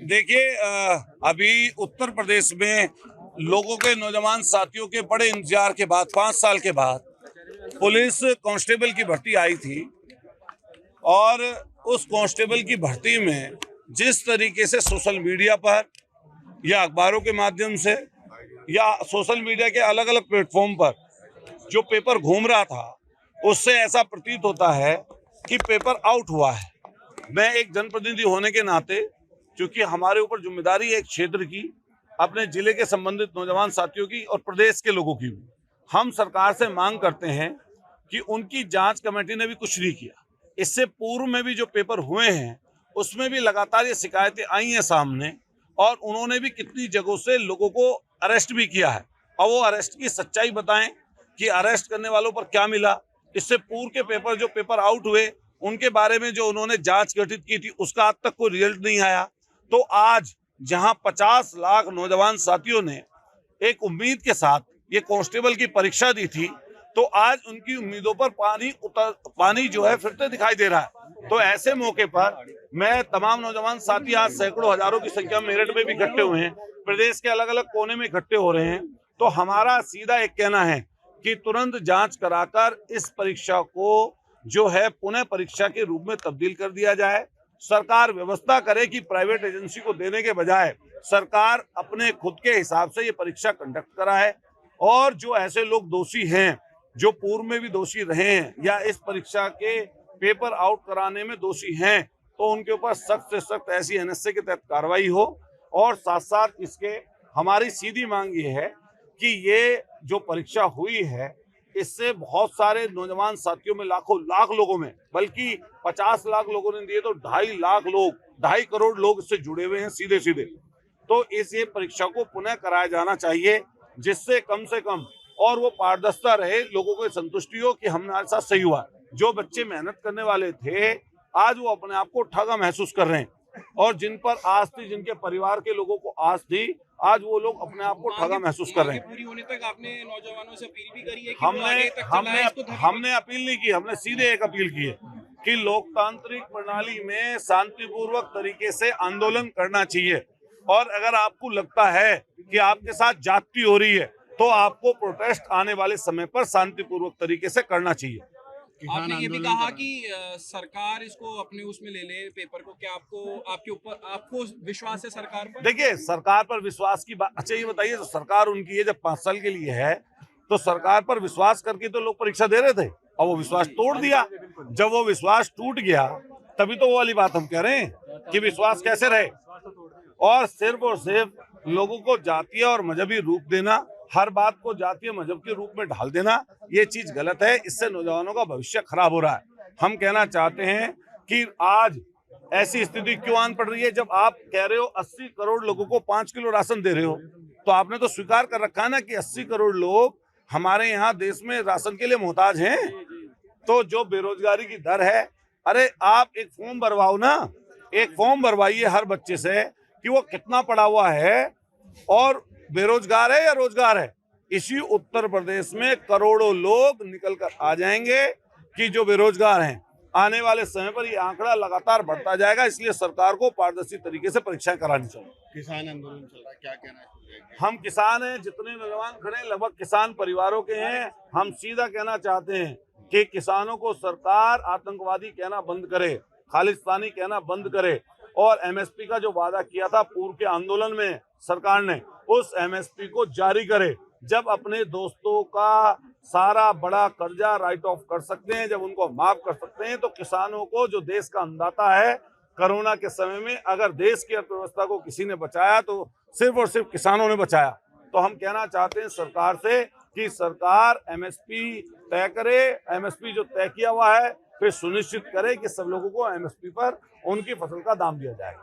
देखिए, अभी उत्तर प्रदेश में लोगों के नौजवान साथियों के बड़े इंतजार के बाद 5 साल के बाद पुलिस कांस्टेबल की भर्ती आई थी और उस कांस्टेबल की भर्ती में जिस तरीके से सोशल मीडिया पर या अखबारों के माध्यम से या सोशल मीडिया के अलग अलग प्लेटफॉर्म पर जो पेपर घूम रहा था, उससे ऐसा प्रतीत होता है कि पेपर आउट हुआ है। मैं एक जनप्रतिनिधि होने के नाते, क्योंकि हमारे ऊपर जिम्मेदारी है एक क्षेत्र की, अपने जिले के संबंधित नौजवान साथियों की और प्रदेश के लोगों की भी, हम सरकार से मांग करते हैं कि उनकी जांच कमेटी ने भी कुछ नहीं किया। इससे पूर्व में भी जो पेपर हुए हैं उसमें भी लगातार ये शिकायतें आई हैं सामने, और उन्होंने भी कितनी जगहों से लोगों को अरेस्ट भी किया है। और वो अरेस्ट की सच्चाई बताएं कि अरेस्ट करने वालों पर क्या मिला। इससे पूर्व के पेपर जो पेपर आउट हुए उनके बारे में जो उन्होंने जांच गठित की थी उसका आज तक कोई रिजल्ट नहीं आया। तो आज जहां 50 लाख नौजवान साथियों ने एक उम्मीद के साथ ये कांस्टेबल की परीक्षा दी थी, तो आज उनकी उम्मीदों पर पानी जो है फिर से दिखाई दे रहा है। तो ऐसे मौके पर मैं तमाम नौजवान साथी, आज सैकड़ों हजारों की संख्या में मेरठ में भी इकट्ठे हुए हैं, प्रदेश के अलग अलग कोने में इकट्ठे हो रहे हैं। तो हमारा सीधा एक कहना है कि तुरंत जांच कराकर इस परीक्षा को जो है पुनः परीक्षा के रूप में तब्दील कर दिया जाए। सरकार व्यवस्था करे कि प्राइवेट एजेंसी को देने के बजाय सरकार अपने खुद के हिसाब से ये परीक्षा कंडक्ट कराए, और जो ऐसे लोग दोषी हैं, जो पूर्व में भी दोषी रहे हैं या इस परीक्षा के पेपर आउट कराने में दोषी हैं, तो उनके ऊपर सख्त से सख्त ऐसी एनएसए के तहत कार्रवाई हो। और साथ साथ इसके हमारी सीधी मांग ये है कि ये जो परीक्षा हुई है इससे बहुत सारे नौजवान साथियों में, लाखों लाख लोगों में, बल्कि 50 लाख लोगों ने दिए तो 2.5 लाख लोग, 2.5 करोड़ लोग इससे जुड़े हुए हैं सीधे सीधे। तो इस ये परीक्षा को पुनः कराया जाना चाहिए, जिससे कम से कम और वो पारदर्शिता रहे, लोगों को संतुष्टि हो कि हमारे साथ सही हुआ। जो बच्चे मेहनत करने वाले थे आज वो अपने आप को ठगा महसूस कर रहे हैं, और जिन पर आस थी, जिनके परिवार के लोगों को आस थी, आज वो लोग अपने आप को ठगा महसूस कर रहे हैं। पूरी होने तक आपने नौजवानों से अपील भी करी है कि हमने वो आगे तक हमने अपील नहीं की, हमने सीधे एक अपील की है कि लोकतांत्रिक प्रणाली में शांतिपूर्वक तरीके से आंदोलन करना चाहिए, और अगर आपको लगता है कि आपके साथ ज्यादती हो रही है तो आपको प्रोटेस्ट आने वाले समय पर शांतिपूर्वक तरीके से करना चाहिए। आपने ये भी कहा कि सरकार इसको अपने उसमें ले ले पेपर को, क्या आपको विश्वास है सरकार पर? देखिए, सरकार पर विश्वास की बात, अच्छा ये बताइए, तो सरकार उनकी है जब 5 साल के लिए है, तो सरकार पर विश्वास करके तो लोग परीक्षा दे रहे थे, और वो विश्वास तोड़ दिया। जब वो विश्वास टूट गया तभी तो वो वाली बात हम कह रहे हैं कि विश्वास कैसे रहे, और सिर्फ लोगों को जातीय और मजहबी रूप देना, हर बात को जातीय मजहब के रूप में ढाल देना, ये चीज गलत है। इससे नौजवानों का भविष्य खराब हो रहा है। हम कहना चाहते हैं कि आज ऐसी स्थिति क्यों आन पड़ रही है। जब आप कह रहे हो 80 करोड़ लोगों को 5 किलो राशन दे रहे हो, तो आपने तो स्वीकार कर रखा है ना कि 80 करोड़ लोग हमारे यहाँ देश में राशन के लिए मोहताज हैं। तो जो बेरोजगारी की दर है, अरे आप एक फॉर्म भरवाओ ना, एक फॉर्म भरवाइए हर बच्चे से कि वो कितना पढ़ा हुआ है और बेरोजगार है या रोजगार है। इसी उत्तर प्रदेश में करोड़ों लोग निकल कर आ जाएंगे कि जो बेरोजगार हैं। आने वाले समय पर ये आंकड़ा लगातार बढ़ता जाएगा, इसलिए सरकार को पारदर्शी तरीके से परीक्षाएं करानी चाहिए। किसान आंदोलन चल रहा है, क्या कहना है? हम किसान हैं, जितने नौजवान खड़े हैं लगभग किसान परिवारों के हैं। हम सीधा कहना चाहते हैं कि किसानों को सरकार आतंकवादी कहना बंद करे, खालिस्तानी कहना बंद करे, और एमएसपी का जो वादा किया था पूर्व के आंदोलन में सरकार ने, उस एमएसपी को जारी करे। जब अपने दोस्तों का सारा बड़ा कर्जा राइट ऑफ कर सकते हैं, जब उनको माफ कर सकते हैं, तो किसानों को, जो देश का अन्नदाता है, कोरोना के समय में अगर देश की अर्थव्यवस्था को किसी ने बचाया तो सिर्फ और सिर्फ किसानों ने बचाया। तो हम कहना चाहते हैं सरकार से कि सरकार एमएसपी तय करे, एमएसपी जो तय किया हुआ है फिर सुनिश्चित करे कि सब लोगों को एमएसपी पर उनकी फसल का दाम दिया जाए।